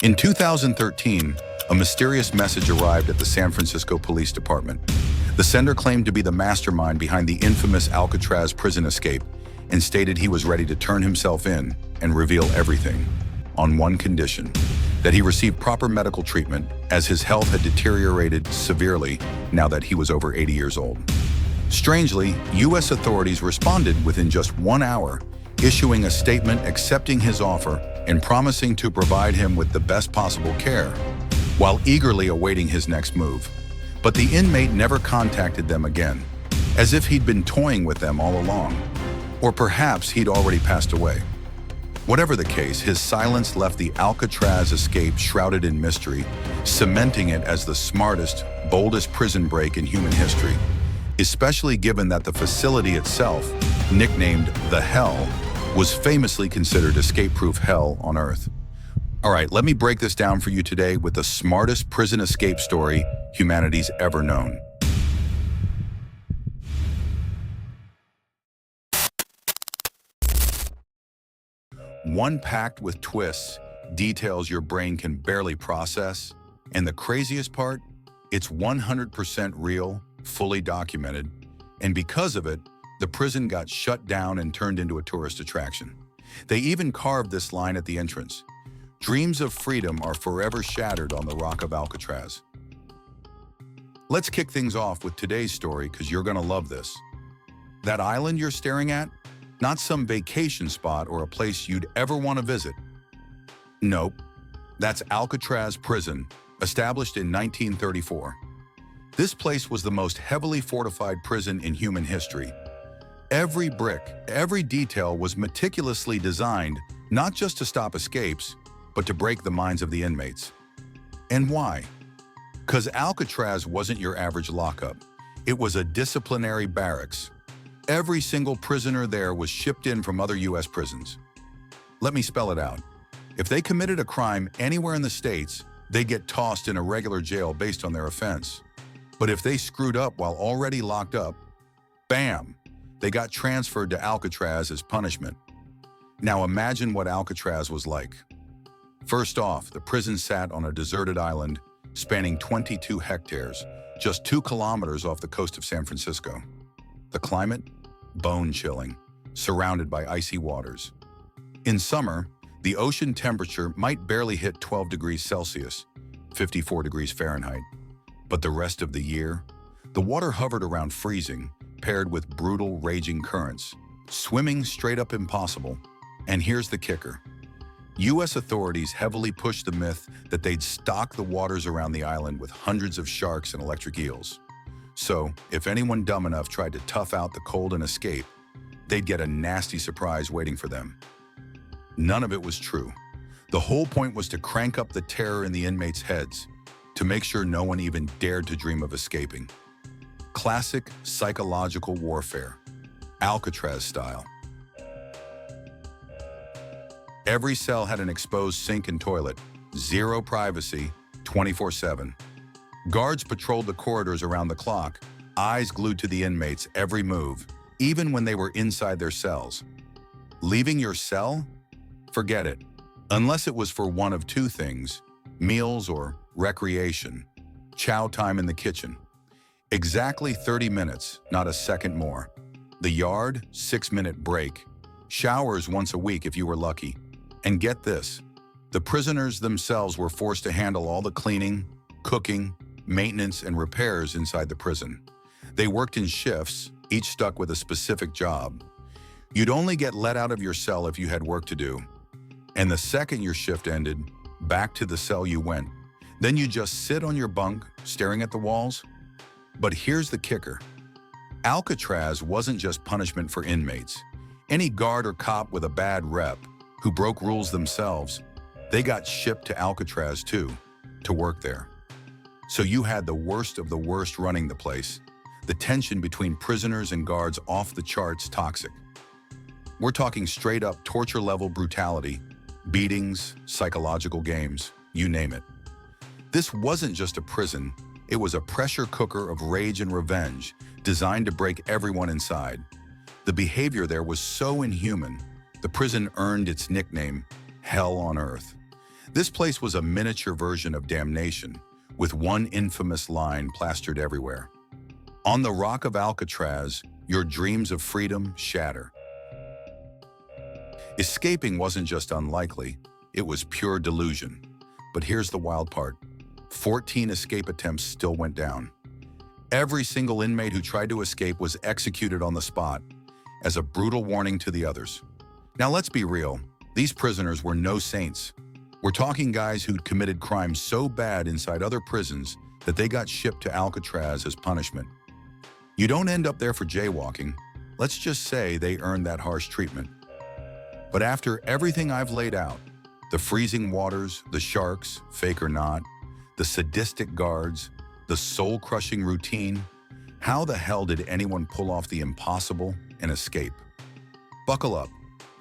In 2013, a mysterious message arrived at the San Francisco Police Department. The sender claimed to be the mastermind behind the infamous Alcatraz prison escape and stated he was ready to turn himself in and reveal everything, on one condition: that he receive proper medical treatment, as his health had deteriorated severely now that he was over 80 years old. Strangely, U.S. authorities responded within just 1 hour, issuing a statement accepting his offer and promising to provide him with the best possible care, while eagerly awaiting his next move. But the inmate never contacted them again, as if he'd been toying with them all along, or perhaps he'd already passed away. Whatever the case, his silence left the Alcatraz escape shrouded in mystery, cementing it as the smartest, boldest prison break in human history, especially given that the facility itself, nicknamed the Hell, was famously considered escape-proof hell on Earth. All right, let me break this down for you today with the smartest prison escape story humanity's ever known. One packed with twists, details your brain can barely process, and the craziest part, it's 100% real, fully documented, and because of it, the prison got shut down and turned into a tourist attraction. They even carved this line at the entrance: "Dreams of freedom are forever shattered on the rock of Alcatraz." Let's kick things off with today's story, because you're gonna love this. That island you're staring at? Not some vacation spot or a place you'd ever want to visit. Nope, that's Alcatraz Prison, established in 1934. This place was the most heavily fortified prison in human history. Every brick, every detail was meticulously designed, not just to stop escapes, but to break the minds of the inmates. And why? Because Alcatraz wasn't your average lockup. It was a disciplinary barracks. Every single prisoner there was shipped in from other U.S. prisons. Let me spell it out. If they committed a crime anywhere in the States, they'd get tossed in a regular jail based on their offense. But if they screwed up while already locked up, bam! They got transferred to Alcatraz as punishment. Now imagine what Alcatraz was like. First off, the prison sat on a deserted island spanning 22 hectares, just 2 kilometers off the coast of San Francisco. The climate? Bone-chilling, surrounded by icy waters. In summer, the ocean temperature might barely hit 12 degrees Celsius, 54 degrees Fahrenheit. But the rest of the year, the water hovered around freezing, paired with brutal, raging currents. Swimming straight up impossible. And here's the kicker. U.S. authorities heavily pushed the myth that they'd stock the waters around the island with hundreds of sharks and electric eels. So, if anyone dumb enough tried to tough out the cold and escape, they'd get a nasty surprise waiting for them. None of it was true. The whole point was to crank up the terror in the inmates' heads, to make sure no one even dared to dream of escaping. Classic psychological warfare, Alcatraz style. Every cell had an exposed sink and toilet, zero privacy, 24/7. Guards patrolled the corridors around the clock, eyes glued to the inmates' every move, even when they were inside their cells. Leaving your cell? Forget it. Unless it was for one of two things: meals or recreation. Chow time in the kitchen. Exactly 30 minutes, not a second more. The yard, 6-minute break. Showers once a week if you were lucky. And get this, the prisoners themselves were forced to handle all the cleaning, cooking, maintenance, and repairs inside the prison. They worked in shifts, each stuck with a specific job. You'd only get let out of your cell if you had work to do. And the second your shift ended, back to the cell you went. Then you just sit on your bunk, staring at the walls. But here's the kicker. Alcatraz wasn't just punishment for inmates. Any guard or cop with a bad rep, who broke rules themselves, they got shipped to Alcatraz too, to work there. So you had the worst of the worst running the place. The tension between prisoners and guards off the charts toxic. We're talking straight up torture level brutality, beatings, psychological games, you name it. This wasn't just a prison, it was a pressure cooker of rage and revenge, designed to break everyone inside. The behavior there was so inhuman, the prison earned its nickname, Hell on Earth. This place was a miniature version of damnation, with one infamous line plastered everywhere. On the rock of Alcatraz, your dreams of freedom shatter. Escaping wasn't just unlikely, it was pure delusion. But here's the wild part. 14 escape attempts still went down. Every single inmate who tried to escape was executed on the spot, as a brutal warning to the others. Now let's be real, these prisoners were no saints. We're talking guys who'd committed crimes so bad inside other prisons that they got shipped to Alcatraz as punishment. You don't end up there for jaywalking. Let's just say they earned that harsh treatment. But after everything I've laid out, the freezing waters, the sharks, fake or not, the sadistic guards, the soul-crushing routine, how the hell did anyone pull off the impossible and escape? Buckle up.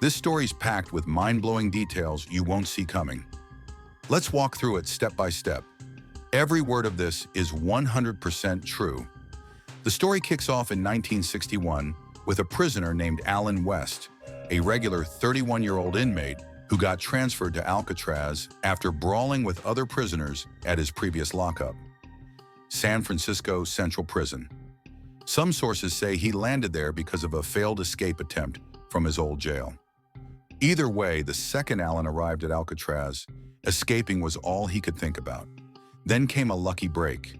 This story's packed with mind-blowing details you won't see coming. Let's walk through it step by step. Every word of this is 100% true. The story kicks off in 1961 with a prisoner named Allen West, a regular 31-year-old inmate who got transferred to Alcatraz after brawling with other prisoners at his previous lockup, San Francisco Central Prison. Some sources say he landed there because of a failed escape attempt from his old jail. Either way, the second Allen arrived at Alcatraz, escaping was all he could think about. Then came a lucky break.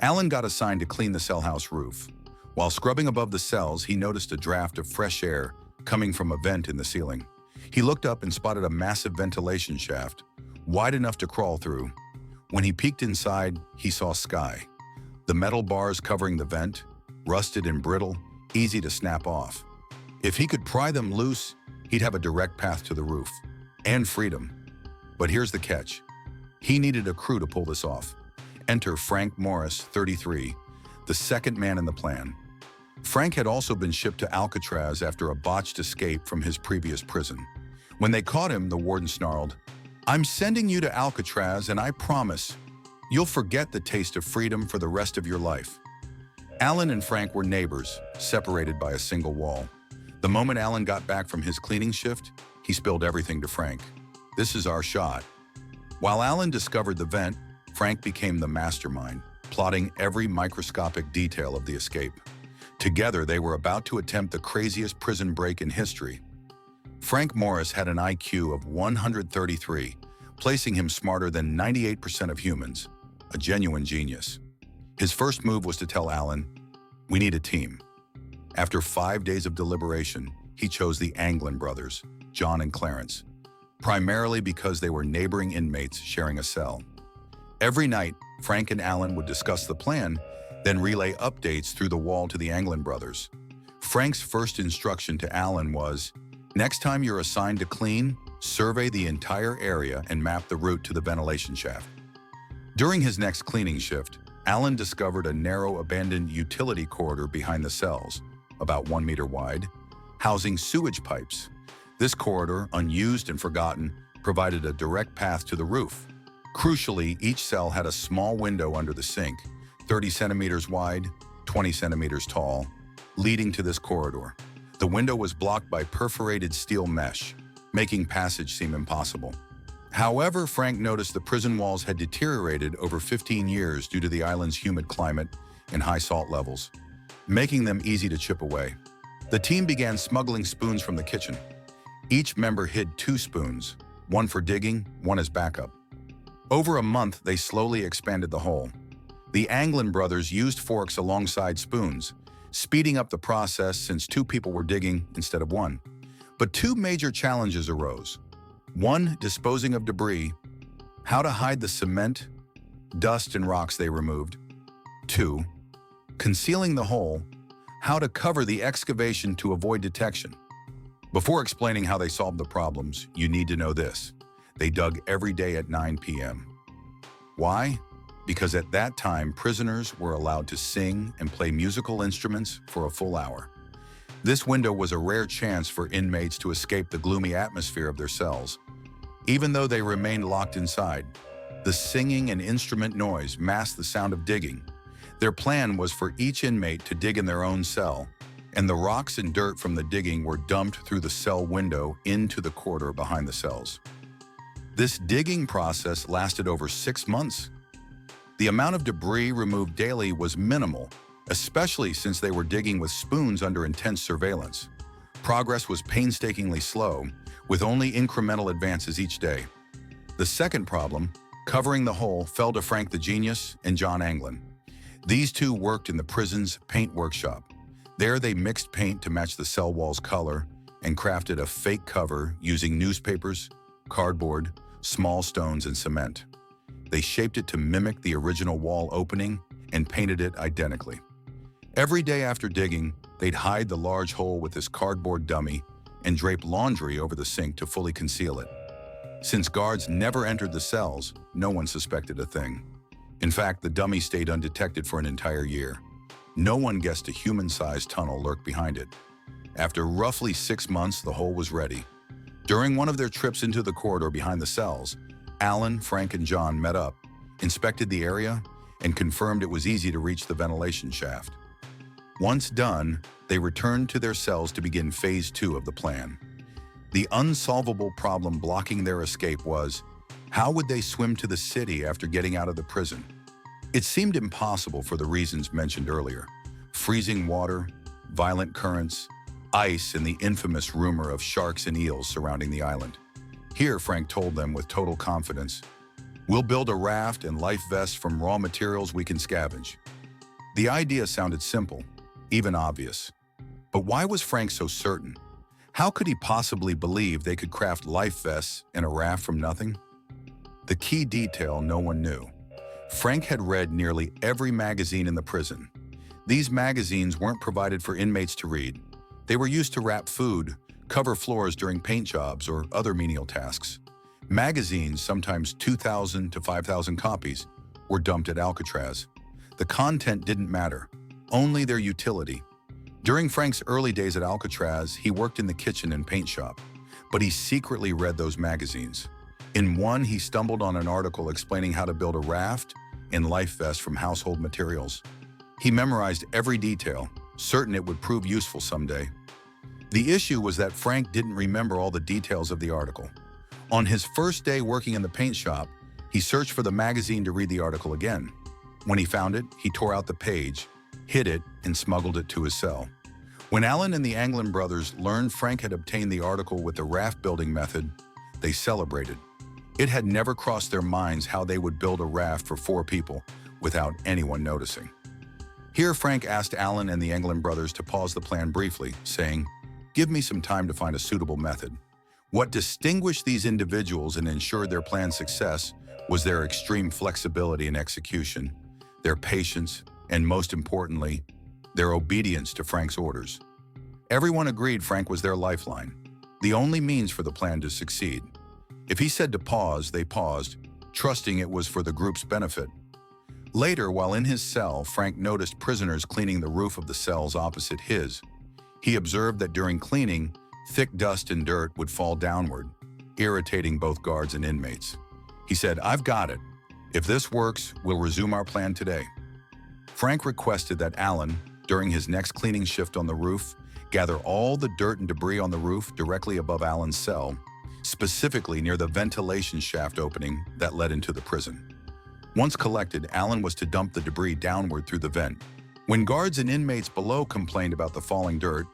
Allen got assigned to clean the cell house roof. While scrubbing above the cells, he noticed a draft of fresh air coming from a vent in the ceiling. He looked up and spotted a massive ventilation shaft, wide enough to crawl through. When he peeked inside, he saw sky. The metal bars covering the vent, rusted and brittle, easy to snap off. If he could pry them loose, he'd have a direct path to the roof and freedom. But here's the catch. He needed a crew to pull this off. Enter Frank Morris, 33, the second man in the plan. Frank had also been shipped to Alcatraz after a botched escape from his previous prison. When they caught him, the warden snarled, "I'm sending you to Alcatraz, and I promise you'll forget the taste of freedom for the rest of your life." Allen and Frank were neighbors, separated by a single wall. The moment Allen got back from his cleaning shift, he spilled everything to Frank. "This is our shot." While Allen discovered the vent, Frank became the mastermind, plotting every microscopic detail of the escape. Together, they were about to attempt the craziest prison break in history. Frank Morris had an IQ of 133, placing him smarter than 98% of humans, a genuine genius. His first move was to tell Allen, "We need a team." After 5 days of deliberation, he chose the Anglin brothers, John and Clarence, primarily because they were neighboring inmates sharing a cell. Every night, Frank and Allen would discuss the plan, then relay updates through the wall to the Anglin brothers. Frank's first instruction to Allen was, "Next time you're assigned to clean, survey the entire area and map the route to the ventilation shaft." During his next cleaning shift, Allen discovered a narrow abandoned utility corridor behind the cells, about 1 meter wide, housing sewage pipes. This corridor, unused and forgotten, provided a direct path to the roof. Crucially, each cell had a small window under the sink, 30 centimeters wide, 20 centimeters tall, leading to this corridor. The window was blocked by perforated steel mesh, making passage seem impossible. However, Frank noticed the prison walls had deteriorated over 15 years due to the island's humid climate and high salt levels, making them easy to chip away. The team began smuggling spoons from the kitchen. Each member hid 2 spoons, one for digging, one as backup. Over a month, they slowly expanded the hole. The Anglin brothers used forks alongside spoons, speeding up the process since 2 people were digging instead of 1. But 2 major challenges arose. 1, disposing of debris, how to hide the cement, dust, and rocks they removed. 2, concealing the hole, how to cover the excavation to avoid detection. Before explaining how they solved the problems, you need to know this. They dug every day at 9 p.m. Why? Because at that time, prisoners were allowed to sing and play musical instruments for a full hour. This window was a rare chance for inmates to escape the gloomy atmosphere of their cells. Even though they remained locked inside, the singing and instrument noise masked the sound of digging. Their plan was for each inmate to dig in their own cell, and the rocks and dirt from the digging were dumped through the cell window into the corridor behind the cells. This digging process lasted over 6 months. The amount of debris removed daily was minimal, especially since they were digging with spoons under intense surveillance. Progress was painstakingly slow, with only incremental advances each day. The second problem, covering the hole, fell to Frank the Genius and John Anglin. These two worked in the prison's paint workshop. There they mixed paint to match the cell wall's color and crafted a fake cover using newspapers, cardboard, small stones, and cement. They shaped it to mimic the original wall opening and painted it identically. Every day after digging, they'd hide the large hole with this cardboard dummy and drape laundry over the sink to fully conceal it. Since guards never entered the cells, no one suspected a thing. In fact, the dummy stayed undetected for an entire year. No one guessed a human-sized tunnel lurked behind it. After roughly 6 months, the hole was ready. During one of their trips into the corridor behind the cells, Alan, Frank, and John met up, inspected the area, and confirmed it was easy to reach the ventilation shaft. Once done, they returned to their cells to begin phase 2 of the plan. The unsolvable problem blocking their escape was, how would they swim to the city after getting out of the prison? It seemed impossible for the reasons mentioned earlier: freezing water, violent currents, ice, and the infamous rumor of sharks and eels surrounding the island. Here, Frank told them with total confidence, "We'll build a raft and life vests from raw materials we can scavenge." The idea sounded simple, even obvious. But why was Frank so certain? How could he possibly believe they could craft life vests and a raft from nothing? The key detail no one knew. Frank had read nearly every magazine in the prison. These magazines weren't provided for inmates to read. They were used to wrap food, cover floors during paint jobs, or other menial tasks. Magazines, sometimes 2,000 to 5,000 copies, were dumped at Alcatraz. The content didn't matter, only their utility. During Frank's early days at Alcatraz, he worked in the kitchen and paint shop, but he secretly read those magazines. In one, he stumbled on an article explaining how to build a raft and life vest from household materials. He memorized every detail, certain it would prove useful someday. The issue was that Frank didn't remember all the details of the article. On his first day working in the paint shop, he searched for the magazine to read the article again. When he found it, he tore out the page, hid it, and smuggled it to his cell. When Alan and the Anglin brothers learned Frank had obtained the article with the raft building method, they celebrated. It had never crossed their minds how they would build a raft for 4 people without anyone noticing. Here, Frank asked Alan and the Anglin brothers to pause the plan briefly, saying, "Give me some time to find a suitable method." What distinguished these individuals and ensured their plan's success was their extreme flexibility in execution, their patience, and most importantly, their obedience to Frank's orders. Everyone agreed Frank was their lifeline, the only means for the plan to succeed. If he said to pause, they paused, trusting it was for the group's benefit. Later, while in his cell, Frank noticed prisoners cleaning the roof of the cells opposite his. He observed that during cleaning, thick dust and dirt would fall downward, irritating both guards and inmates. He said, "I've got it. If this works, we'll resume our plan today." Frank requested that Alan, during his next cleaning shift on the roof, gather all the dirt and debris on the roof directly above Alan's cell, specifically near the ventilation shaft opening that led into the prison. Once collected, Alan was to dump the debris downward through the vent. When guards and inmates below complained about the falling dirt,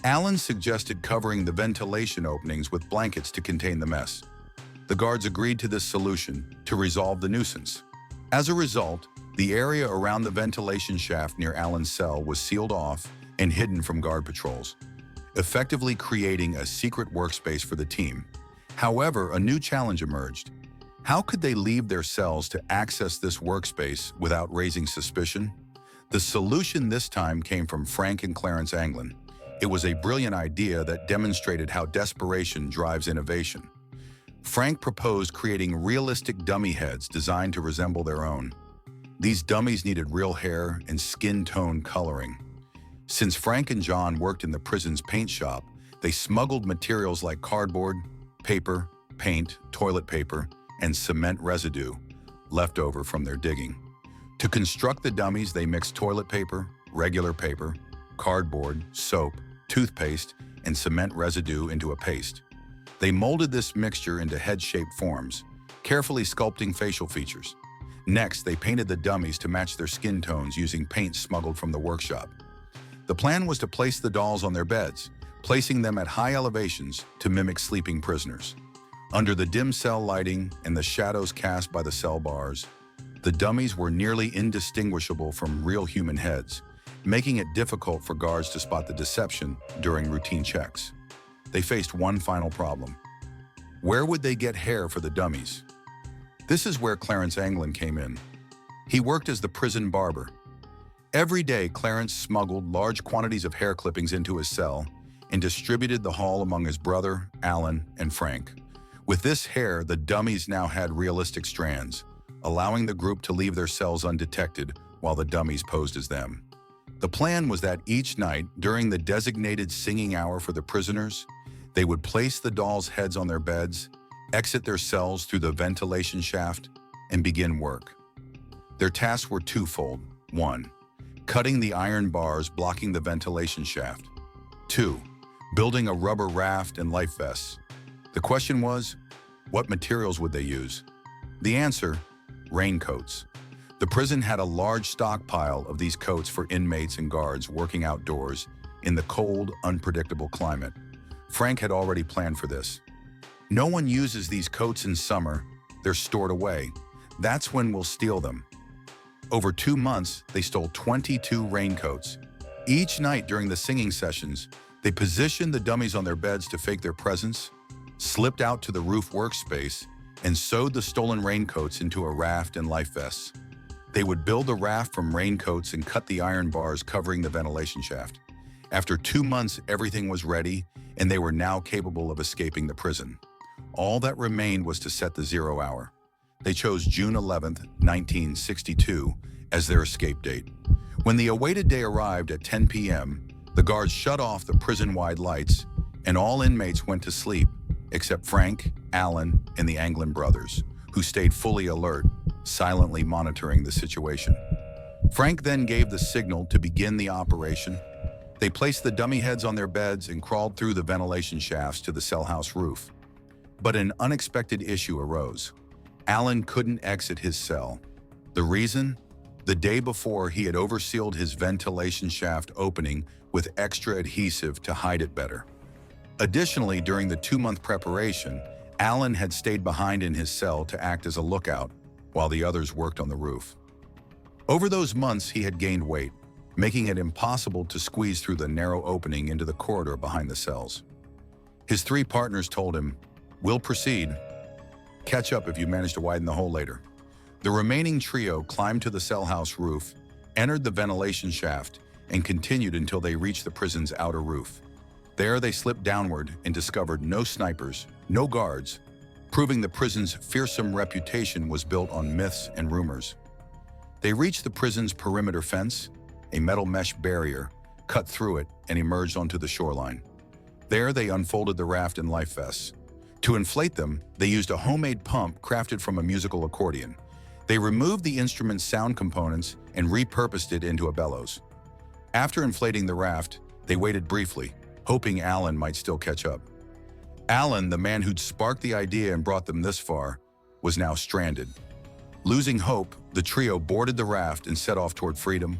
Alan suggested covering the ventilation openings with blankets to contain the mess. The guards agreed to this solution to resolve the nuisance. As a result, the area around the ventilation shaft near Alan's cell was sealed off and hidden from guard patrols, effectively creating a secret workspace for the team. However, a new challenge emerged. How could they leave their cells to access this workspace without raising suspicion? The solution this time came from Frank and Clarence Anglin. It was a brilliant idea that demonstrated how desperation drives innovation. Frank proposed creating realistic dummy heads designed to resemble their own. These dummies needed real hair and skin tone coloring. Since Frank and John worked in the prison's paint shop, they smuggled materials like cardboard, paper, paint, toilet paper, and cement residue left over from their digging. To construct the dummies, they mixed toilet paper, regular paper, cardboard, soap, toothpaste, and cement residue into a paste. They molded this mixture into head-shaped forms, carefully sculpting facial features. Next, they painted the dummies to match their skin tones using paint smuggled from the workshop. The plan was to place the dolls on their beds, placing them at high elevations to mimic sleeping prisoners. Under the dim cell lighting and the shadows cast by the cell bars, the dummies were nearly indistinguishable from real human heads, making it difficult for guards to spot the deception during routine checks. They faced one final problem. Where would they get hair for the dummies? This is where Clarence Anglin came in. He worked as the prison barber. Every day, Clarence smuggled large quantities of hair clippings into his cell and distributed the haul among his brother, Alan, and Frank. With this hair, the dummies now had realistic strands, allowing the group to leave their cells undetected while the dummies posed as them. The plan was that each night, during the designated singing hour for the prisoners, they would place the dolls' heads on their beds, exit their cells through the ventilation shaft, and begin work. Their tasks were twofold. 1. Cutting the iron bars blocking the ventilation shaft. 2. Building a rubber raft and life vests. The question was, what materials would they use? The answer, raincoats. The prison had a large stockpile of these coats for inmates and guards working outdoors in the cold, unpredictable climate. Frank had already planned for this. No one uses these coats in summer, they're stored away. That's when we'll steal them. Over 2 months, they stole 22 raincoats. Each night during the singing sessions, they positioned the dummies on their beds to fake their presence, slipped out to the roof workspace, and sewed the stolen raincoats into a raft and life vests. They would build a raft from raincoats and cut the iron bars covering the ventilation shaft. After 2 months, everything was ready, and they were now capable of escaping the prison. All that remained was to set the 0 hour. They chose June 11th, 1962, as their escape date. When the awaited day arrived at 10 p.m., the guards shut off the prison-wide lights, and all inmates went to sleep, except Frank, Alan, and the Anglin brothers, who stayed fully alert, silently monitoring the situation. Frank then gave the signal to begin the operation. They placed the dummy heads on their beds and crawled through the ventilation shafts to the cell house roof. But an unexpected issue arose. Alan couldn't exit his cell. The reason? The day before, he had oversealed his ventilation shaft opening with extra adhesive to hide it better. Additionally, during the 2-month preparation, Alan had stayed behind in his cell to act as a lookout while the others worked on the roof. Over those months, he had gained weight, making it impossible to squeeze through the narrow opening into the corridor behind the cells. His 3 partners told him, "We'll proceed. Catch up if you manage to widen the hole later." The remaining trio climbed to the cell house roof, entered the ventilation shaft, and continued until they reached the prison's outer roof. There they slipped downward and discovered no snipers, no guards, proving the prison's fearsome reputation was built on myths and rumors. They reached the prison's perimeter fence, a metal mesh barrier, cut through it, and emerged onto the shoreline. There they unfolded the raft and life vests. To inflate them, they used a homemade pump crafted from a musical accordion. They removed the instrument's sound components and repurposed it into a bellows. After inflating the raft, they waited briefly, hoping Alan might still catch up. Alan, the man who'd sparked the idea and brought them this far, was now stranded. Losing hope, the trio boarded the raft and set off toward freedom.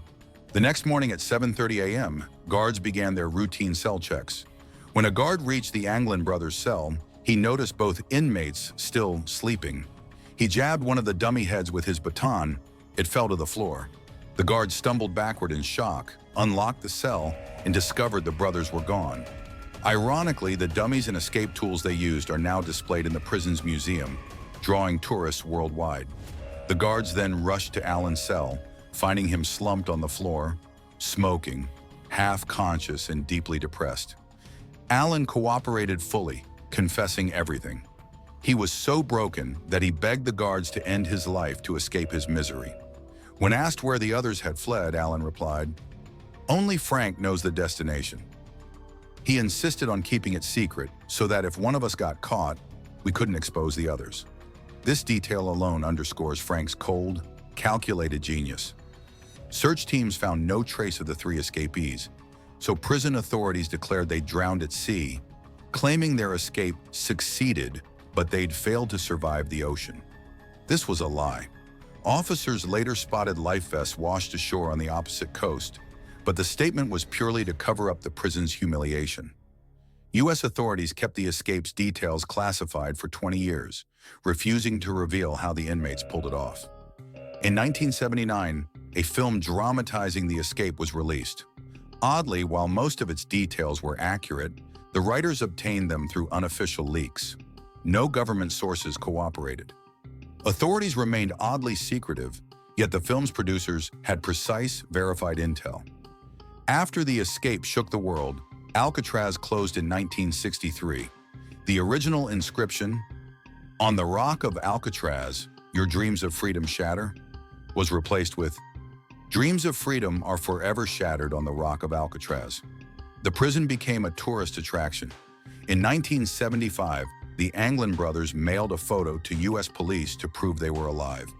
The next morning at 7:30 a.m., guards began their routine cell checks. When a guard reached the Anglin brothers' cell, he noticed both inmates still sleeping. He jabbed one of the dummy heads with his baton. It fell to the floor. The guard stumbled backward in shock, unlocked the cell, and discovered the brothers were gone. Ironically, the dummies and escape tools they used are now displayed in the prison's museum, drawing tourists worldwide. The guards then rushed to Alan's cell, finding him slumped on the floor, smoking, half-conscious and deeply depressed. Alan cooperated fully, confessing everything. He was so broken that he begged the guards to end his life to escape his misery. When asked where the others had fled, Alan replied, "Only Frank knows the destination." He insisted on keeping it secret so that if one of us got caught, we couldn't expose the others. This detail alone underscores Frank's cold, calculated genius. Search teams found no trace of the 3 escapees, so prison authorities declared they drowned at sea, claiming their escape succeeded, but they'd failed to survive the ocean. This was a lie. Officers later spotted life vests washed ashore on the opposite coast, but the statement was purely to cover up the prison's humiliation. U.S. authorities kept the escape's details classified for 20 years, refusing to reveal how the inmates pulled it off. In 1979, a film dramatizing the escape was released. Oddly, while most of its details were accurate, the writers obtained them through unofficial leaks. No government sources cooperated. Authorities remained oddly secretive, yet the film's producers had precise, verified intel. After the escape shook the world, Alcatraz closed in 1963. The original inscription, "On the rock of Alcatraz, your dreams of freedom shatter," was replaced with, "Dreams of freedom are forever shattered on the rock of Alcatraz." The prison became a tourist attraction. In 1975, the Anglin brothers mailed a photo to U.S. police to prove they were alive.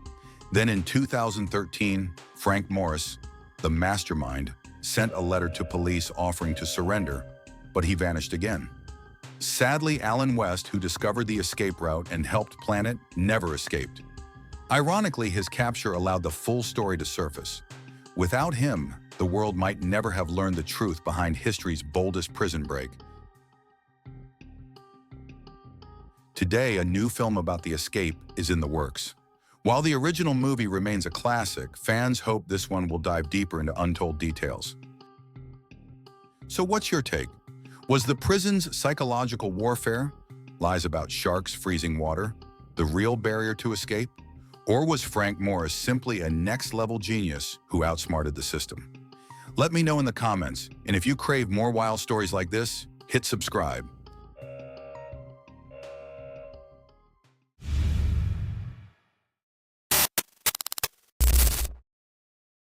Then in 2013, Frank Morris, the mastermind, sent a letter to police offering to surrender, but he vanished again. Sadly, Alan West, who discovered the escape route and helped plan it, never escaped. Ironically, his capture allowed the full story to surface. Without him, the world might never have learned the truth behind history's boldest prison break. Today, a new film about the escape is in the works. While the original movie remains a classic, fans hope this one will dive deeper into untold details. So what's your take? Was the prison's psychological warfare, lies about sharks freezing water, the real barrier to escape? Or was Frank Morris simply a next-level genius who outsmarted the system? Let me know in the comments, and if you crave more wild stories like this, hit subscribe.